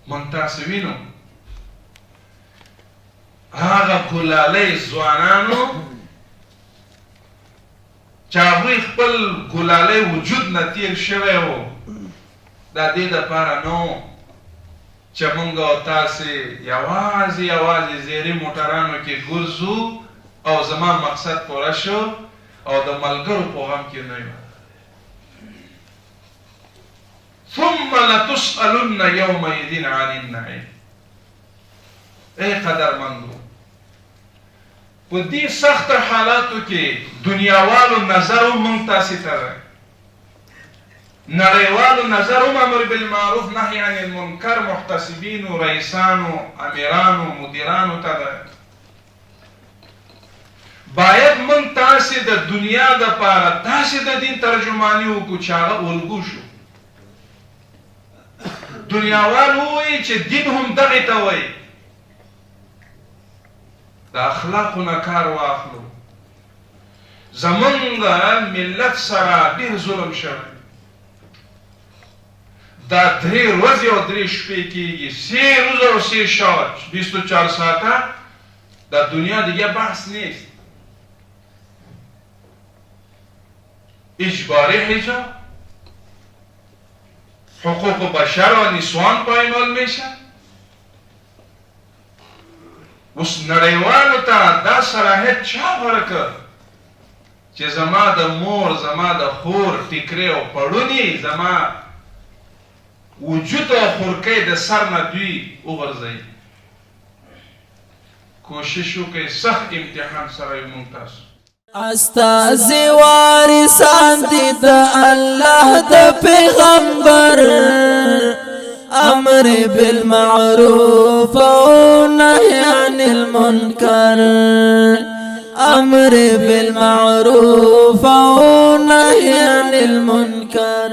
منتاسوینو هغه ګلالی ځوانانو چې هغوی خپل ګلالی وجود نه تیر شوی و دا دې دپاره نه و چې موږ او تاسې یوازې زیري موټرانو کې ګرځو او زما مقصد پوره شو او د ملګرو په غم کې نه یو. ثم لتسألن يومئذ عن النعيم. ای قدرمندو په دې سخت حالاتو کې دنیاوالو نظر هم موږ تاسې ته دی، نړیوالو نظر هم امر بالمعروف نهی عن المنکر محتسبینو رئیسانو امیرانو مدیرانو ته دی. باید موږ تاسې د دنیا دپاره داسې د دین ترجماني وکړو چې هغه الګو شو. دنیاوال ووایي چې دین هم دغې ته وایي، د اخلاقو نه کار واخلو. زمونږ ملت سره ډېر ظلم شوی، دا 3 ورځې او 3 شپې کېږي، 3 روز او 3 شب 24 ساعته در دنیا دیگه بحث نیست. اجباری حجاب، حقوق بشر و نسوان پایمال میشه. اوس نړیوالو ته دا صلاحیت چا ورکړ چې زما د مور زما د خور ټیکرې او پړوني زما وجود او خورکۍ د سر نه دوی وغورځوي. کوشش وکړئ، سخت امتحان سره یو موږ تاسو. استازي وارثان دي د الله د پیغمبر، امر بالمعروف ونهي عن المنكر، امر بالمعروف ونهي عن المنكر.